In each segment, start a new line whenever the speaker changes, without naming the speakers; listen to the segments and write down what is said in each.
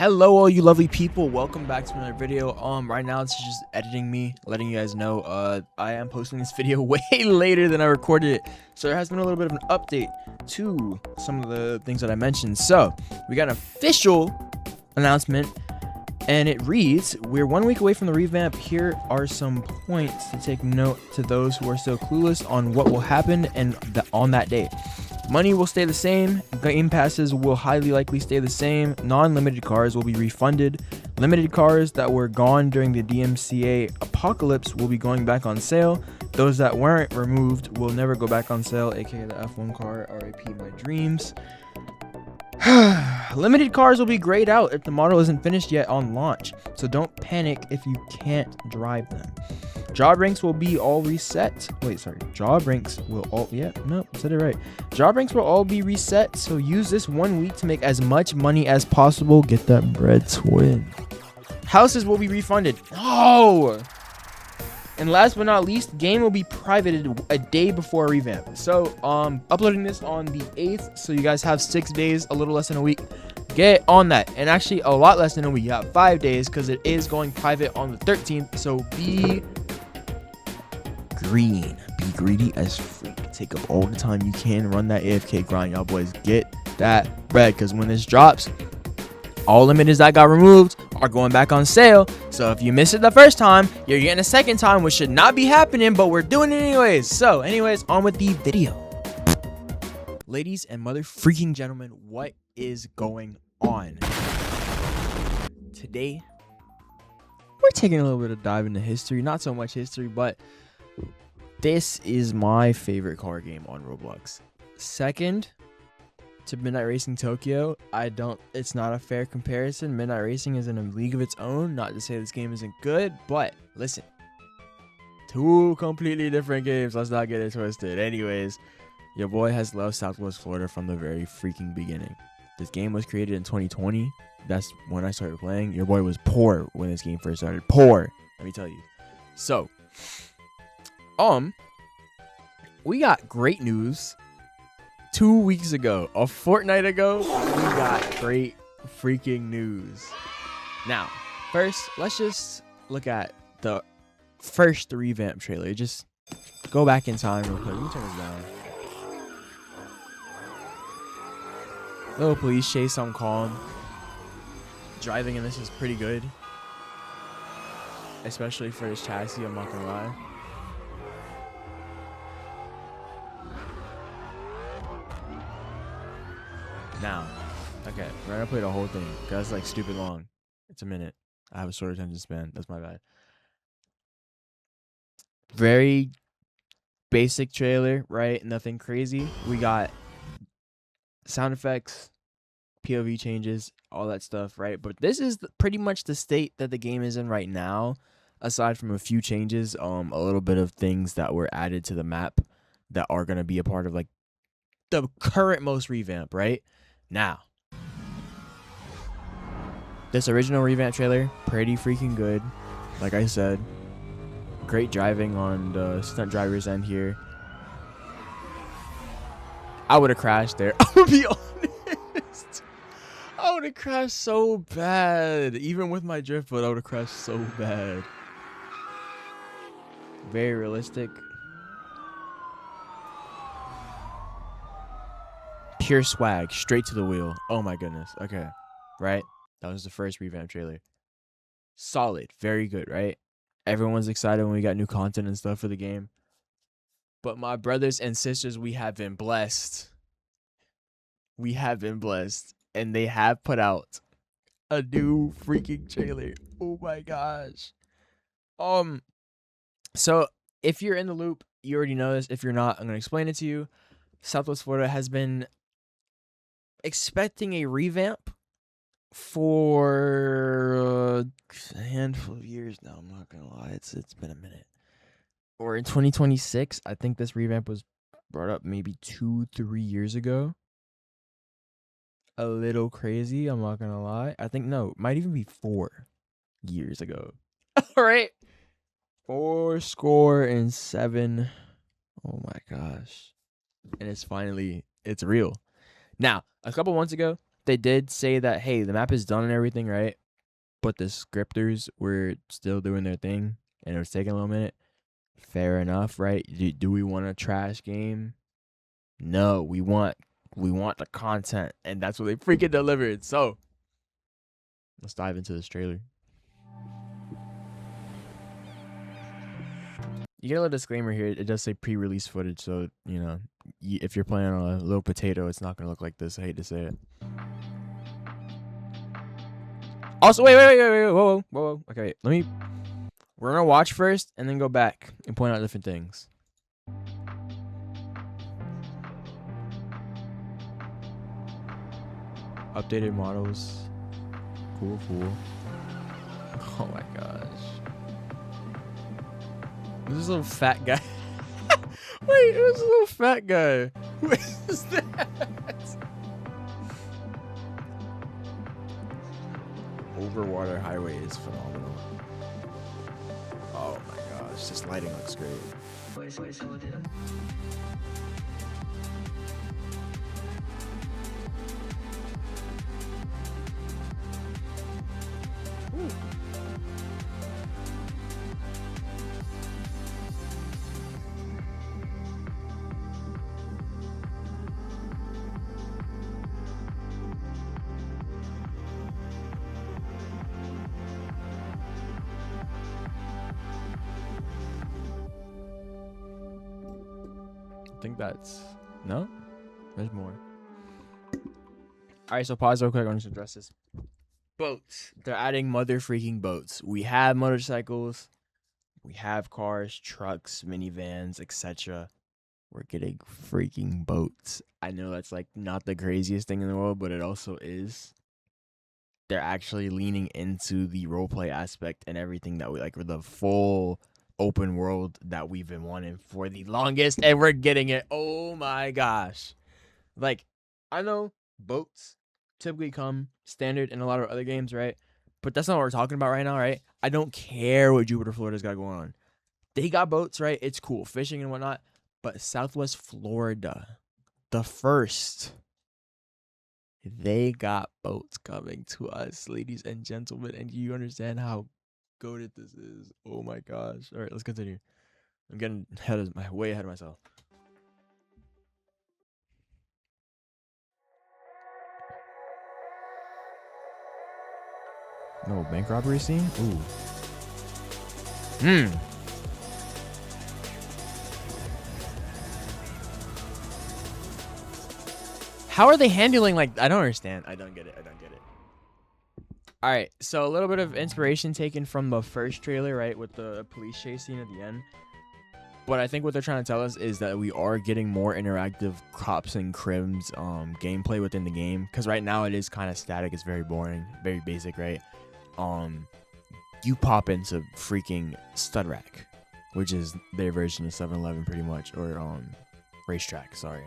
Hello all you lovely people, welcome back to another video. Right now it's just editing me, letting you guys know I am posting this video way later than I recorded it, so there has been a little bit of an update to some of the things that I mentioned. So we got an official announcement and it reads, we're 1 week away from the revamp. Here are some points to take note to those who are still clueless on what will happen and on that day. Money will stay the same, game passes will highly likely stay the same, non-limited cars will be refunded, limited cars that were gone during the DMCA apocalypse will be going back on sale, those that weren't removed will never go back on sale, aka the F1 car, RIP my dreams. Limited cars will be grayed out if the model isn't finished yet on launch, so don't panic if you can't drive them. Job ranks will be all reset. Job ranks will all, said it right. Job ranks will all be reset, so use this 1 week to make as much money as possible. Get that bread, twin. Houses will be refunded. Oh! And last but not least, game will be privated a day before a revamp. So, uploading this on the 8th, so you guys have 6 days, a little less than a week. Get on that, and actually a lot less than a week. You have 5 days, because it is going private on the 13th, so be green, be greedy as freak. Take up all the time you can, run that AFK grind, y'all boys. Get that bread, because when this drops, all limiteds that got removed are going back on sale. So if you miss it the first time, you're getting a second time, which should not be happening, but we're doing it anyways. So anyways, on with the video. Ladies and mother freaking gentlemen, what is going on? Today we're taking a little bit of dive into history, not so much history, but this is my favorite car game on Roblox. Second to Midnight Racing Tokyo. It's not a fair comparison. Midnight Racing is in a league of its own. Not to say this game isn't good, but listen, two completely different games. Let's not get it twisted. Anyways, your boy has loved Southwest Florida from the very freaking beginning. This game was created in 2020. That's when I started playing. Your boy was poor when this game first started. Poor, let me tell you. So, we got great news 2 weeks ago. A fortnight ago, we got great freaking news. Now, first, let's just look at the first revamp trailer. Just go back in time real quick. Let me turn this down. Little police chase on calm. Driving in this is pretty good, especially for this chassis, I'm not gonna lie. Now, okay, we're gonna play the whole thing because that's like stupid long. It's a minute. I have a short attention span. That's my bad. Very basic trailer, right? Nothing crazy. We got sound effects, POV changes, all that stuff, right? But this is pretty much the state that the game is in right now, aside from a few changes, a little bit of things that were added to the map that are gonna be a part of like the current most revamp, right? Now, this original revamp trailer, pretty freaking good. Like I said, great driving on the stunt driver's end here. I would have crashed there. I'm gonna be honest. I would have crashed so bad. Even with my drift foot, I would have crashed so bad. Very realistic. Pure swag, straight to the wheel. Oh my goodness. Okay, right? That was the first revamp trailer. Solid, very good, right? Everyone's excited when we got new content and stuff for the game. But my brothers and sisters, we have been blessed. We have been blessed. And they have put out a new freaking trailer. Oh my gosh. So if you're in the loop, you already know this. If you're not, I'm gonna explain it to you. Southwest Florida has been expecting a revamp for a handful of years now. I'm not gonna lie, it's been a minute. Or in 2026, I think this revamp was brought up maybe 2-3 years ago. A little crazy, I'm not gonna lie. I think no, it might even be 4 years ago. All right, 4-7. Oh my gosh, and it's real. Now, a couple months ago, they did say that, hey, the map is done and everything, right? But the scripters were still doing their thing, and it was taking a little minute. Fair enough, right? Do we want a trash game? No, we want the content, and that's what they freaking delivered. So let's dive into this trailer. You get a little disclaimer here. It does say pre-release footage, so you know if you're playing on a little potato, it's not gonna look like this. I hate to say it. Also, wait, whoa. Okay, let me. We're gonna watch first, and then go back and point out different things. Updated models. Cool. Oh my gosh. This little fat guy. Wait, it was a little fat guy. Who is that? Overwater highway is phenomenal. Oh my gosh, this lighting looks great. I think that's no. There's more. All right, so pause real quick. I want to address this. Boats. They're adding mother freaking boats. We have motorcycles, we have cars, trucks, minivans, etc. We're getting freaking boats. I know that's like not the craziest thing in the world, but it also is. They're actually leaning into the roleplay aspect and everything that we like, for the full open world that we've been wanting for the longest, and we're getting it. Oh my gosh. Like, I know boats typically come standard in a lot of other games, right? But that's not what we're talking about right now, right? I don't care what Jupiter, Florida's got going on. They got boats, right? It's cool, fishing and whatnot. But Southwest Florida, the first, they got boats coming to us, ladies and gentlemen. And you understand how goated this is. Oh my gosh. All right, let's continue. I'm getting way ahead of myself. No bank robbery scene? Ooh. How are they handling, like, I don't understand. I don't get it. All right, so a little bit of inspiration taken from the first trailer, right, with the police chase scene at the end. But I think what they're trying to tell us is that we are getting more interactive cops and crims gameplay within the game. Because right now it is kind of static. It's very boring, very basic, right? You pop into freaking Stud Rack, which is their version of 7-Eleven pretty much, or Racetrack, sorry.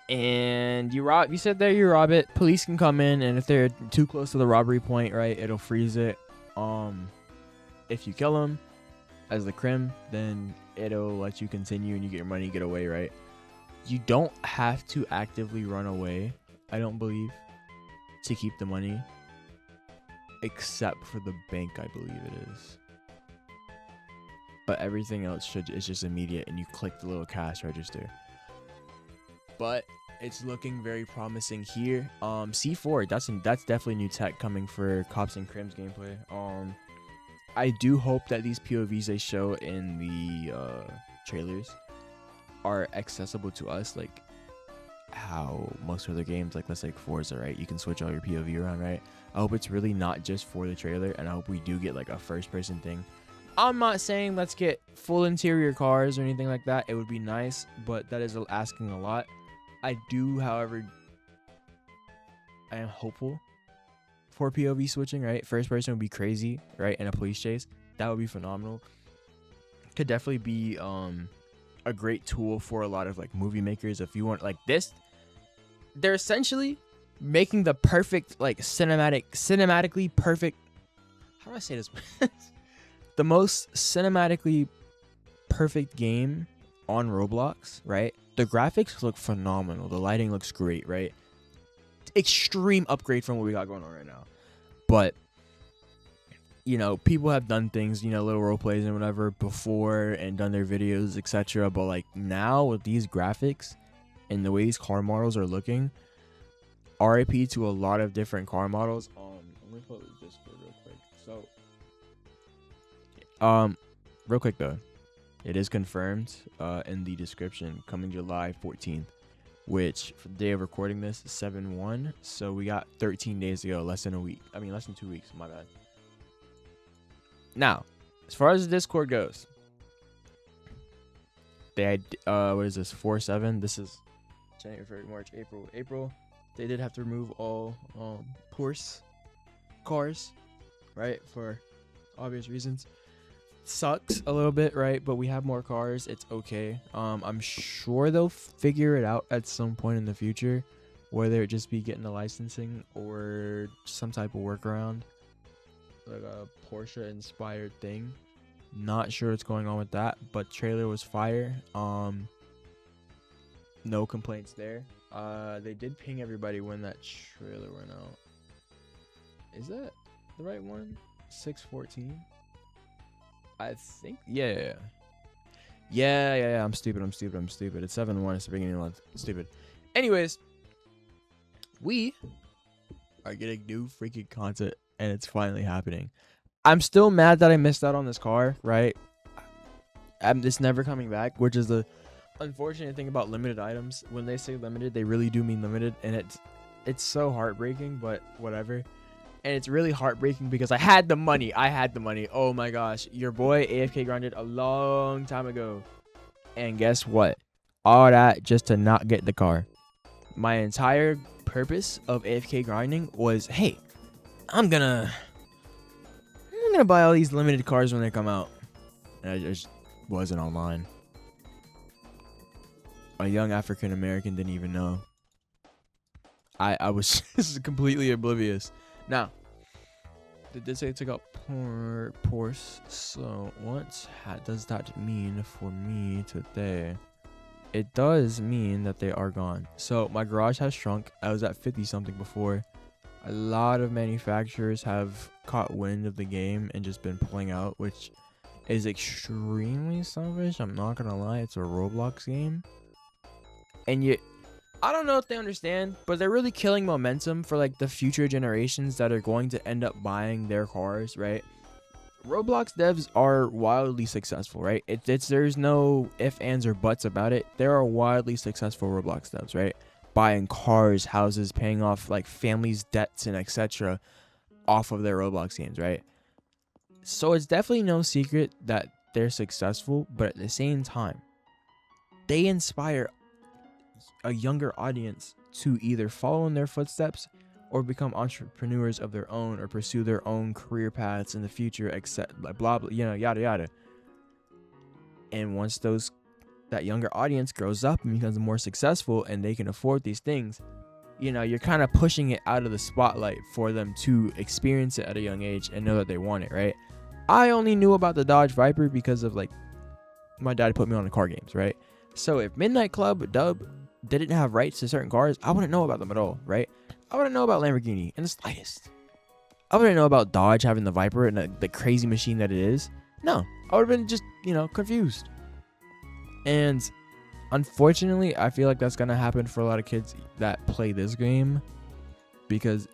And you sit there, you rob it. Police can come in, and if they're too close to the robbery point, right, it'll freeze it. If you kill them as the crim, then it'll let you continue and you get your money, get away, right? You don't have to actively run away, I don't believe, to keep the money, except for the bank, I believe it is. But everything else is just immediate, and you click the little cash register. But it's looking very promising here. C4, that's definitely new tech coming for Cops and Crims gameplay. I do hope that these POVs they show in the trailers are accessible to us, like how most other games, like let's say Forza, right? You can switch all your POV around, right? I hope it's really not just for the trailer, and I hope we do get like a first-person thing. I'm not saying let's get full interior cars or anything like that. It would be nice, but that is asking a lot. I do, however, I am hopeful for POV switching, right? First person would be crazy, right? In a police chase, that would be phenomenal. Could definitely be a great tool for a lot of like movie makers. If you want like this, they're essentially making the perfect, like cinematically perfect. How do I say this? The most cinematically perfect game on Roblox, right? The graphics look phenomenal. The lighting looks great, right? extreme upgrade from what we got going on right now. But you know, people have done things, you know, little role plays and whatever before and done their videos, etc. But like now with these graphics and the way these car models are looking, RIP to a lot of different car models. Let me pull this Discord real quick. So, real quick though, it is confirmed in the description, coming July 14th, which for the day of recording this is 7/1. So we got 13 days to go, less than a week. I mean, less than 2 weeks. My bad. Now, as far as the Discord goes, they had what is this? 4/7. This is January, February, March, April. They did have to remove all Porsche cars, right? For obvious reasons. Sucks a little bit, right? But we have more cars. It's okay. I'm sure they'll figure it out at some point in the future, whether it just be getting the licensing or some type of workaround, like a Porsche inspired thing. Not sure what's going on with that, but trailer was fire. No complaints there. They did ping everybody when that trailer went out. Is that the right one? 6/14. I think, yeah. I'm stupid. It's 7/1. It's the beginning of the month. Stupid. Anyways, we are getting new freaking content, and it's finally happening. I'm still mad that I missed out on this car, right? It's never coming back, which is the unfortunate thing about limited items. When they say limited, they really do mean limited, and it's so heartbreaking, but whatever. And it's really heartbreaking because I had the money. Oh my gosh, your boy AFK grinded a long time ago, and guess what? All that just to not get the car. My entire purpose of AFK grinding was, hey, I'm gonna buy all these limited cars when they come out, and I just wasn't online. A young African American didn't even know. I was just completely oblivious. Now, they did say it took out Porsche, so what does that mean for me today? It does mean that they are gone. So my garage has shrunk. I was at 50 something before. A lot of manufacturers have caught wind of the game and just been pulling out, which is extremely selfish. I'm not gonna lie, it's a Roblox game. And yet, I don't know if they understand, but they're really killing momentum for like the future generations that are going to end up buying their cars, right? Roblox devs are wildly successful, right? There's no ifs, ands, or buts about it. There are wildly successful Roblox devs, right? Buying cars, houses, paying off like families' debts and etc. off of their Roblox games, right? So it's definitely no secret that they're successful, but at the same time, they inspire a younger audience to either follow in their footsteps or become entrepreneurs of their own or pursue their own career paths in the future, except like blah blah, you know, yada yada. And once that younger audience grows up and becomes more successful and they can afford these things, you know, you're kind of pushing it out of the spotlight for them to experience it at a young age and know that they want it, right? I only knew about the Dodge Viper because of like my dad put me on the car games, right? So if Midnight Club, Dub didn't have rights to certain cars, I wouldn't know about them at all, right? I wouldn't know about Lamborghini in the slightest. I wouldn't know about Dodge having the Viper and the crazy machine that it is. No, I would have been just, you know, confused. And unfortunately, I feel like that's going to happen for a lot of kids that play this game, because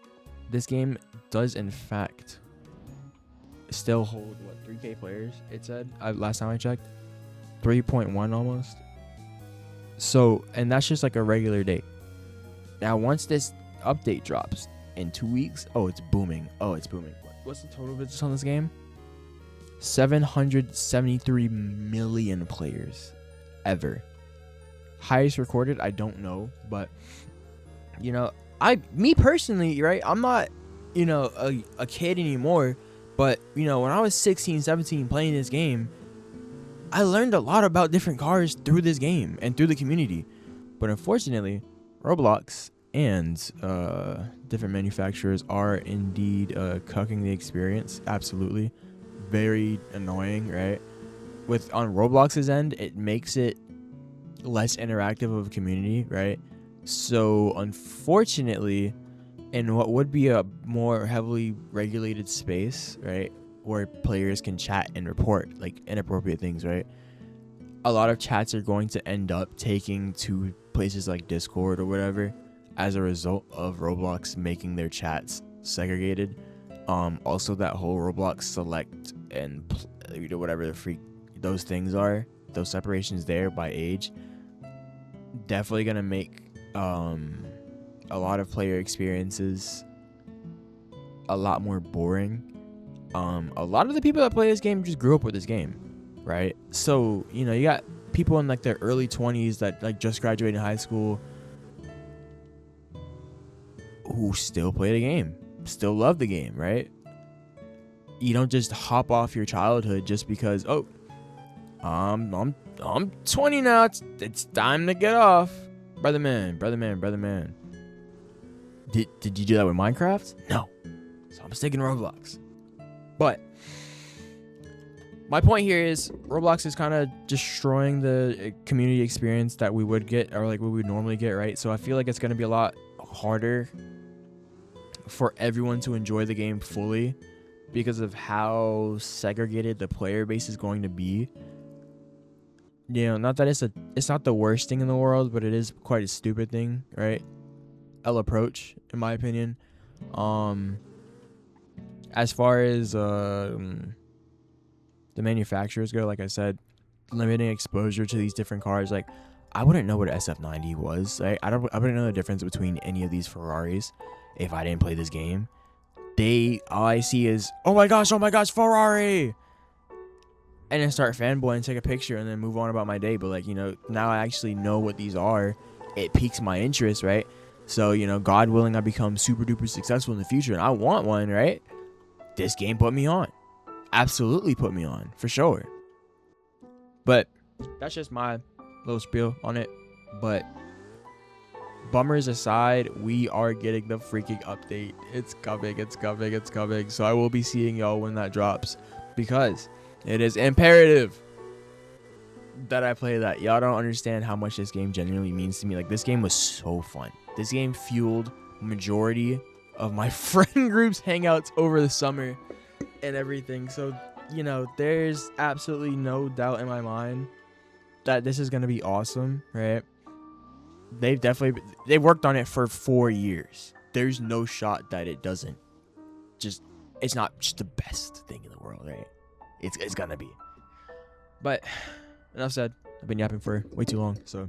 this game does, in fact, still hold, 3K players, it said, last time I checked. 3.1 almost. So, and that's just like a regular day. Now, once this update drops in 2 weeks, it's booming. What's the total visits on this game? 773 million players ever. Highest recorded, I don't know, but you know, me personally, right? I'm not, you know, a kid anymore, but you know, when I was 16, 17 playing this game, I learned a lot about different cars through this game and through the community. But unfortunately, Roblox and different manufacturers are indeed cucking the experience. Absolutely. Very annoying, right? On Roblox's end, it makes it less interactive of a community, right? So unfortunately, in what would be a more heavily regulated space, right, where players can chat and report like inappropriate things, right? A lot of chats are going to end up taking to places like Discord or whatever as a result of Roblox making their chats segregated. Also that whole Roblox select and whatever the freak those things are, those separations there by age, definitely gonna make a lot of player experiences a lot more boring. A lot of the people that play this game just grew up with this game, right? So, you know, you got people in like their early 20s that like just graduated high school who still play the game, still love the game, right? You don't just hop off your childhood just because, oh, I'm 20 now, it's time to get off. Brother man. Did you do that with Minecraft? No. So I'm sticking to Roblox. But my point here is Roblox is kind of destroying the community experience that we would get, or like we would normally get, right? So I feel like it's going to be a lot harder for everyone to enjoy the game fully because of how segregated the player base is going to be. You know, not that it's not the worst thing in the world, but it is quite a stupid thing, right? Approach, in my opinion. As far as the manufacturers go, like I said, limiting exposure to these different cars, like I wouldn't know what an SF90 was. I wouldn't know the difference between any of these Ferraris if I didn't play this game. All I see is, oh my gosh, Ferrari, and then start fanboying, take a picture, and then move on about my day. But like, you know, now I actually know what these are. It piques my interest, right? So, you know, God willing, I become super duper successful in the future, and I want one, right? This game put me on. Absolutely put me on, for sure. But that's just my little spiel on it. But bummers aside, we are getting the freaking update. It's coming. So I will be seeing y'all when that drops, because it is imperative that I play that. Y'all don't understand how much this game genuinely means to me. Like, this game was so fun. This game fueled majority of my friend group's hangouts over the summer and everything. So, you know, there's absolutely no doubt in my mind that this is going to be awesome, right? They've worked on it for 4 years. There's no shot that it doesn't it's not just the best thing in the world, right? It's gonna be. But enough said. I've been yapping for way too long, so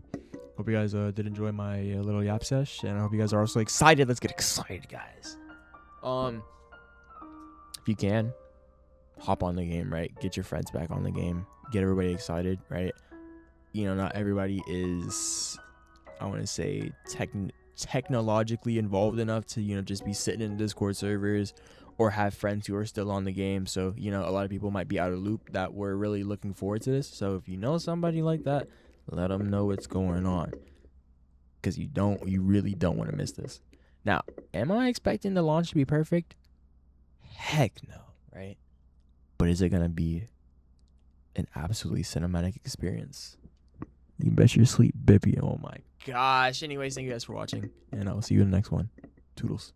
hope you guys did enjoy my little yap sesh, and I hope you guys are also excited. Let's get excited, guys. If you can, hop on the game, right? Get your friends back on the game. Get everybody excited, right? You know, not everybody is, I want to say, technologically involved enough to, you know, just be sitting in Discord servers or have friends who are still on the game. So, you know, a lot of people might be out of the loop that were really looking forward to this. So if you know somebody like that, let them know what's going on, because you really don't want to miss this. Now, am I expecting the launch to be perfect? Heck no, right? But is it going to be an absolutely cinematic experience? You bet your sleep, Bippy. Oh my gosh. Anyways, thank you guys for watching, and I'll see you in the next one. Toodles.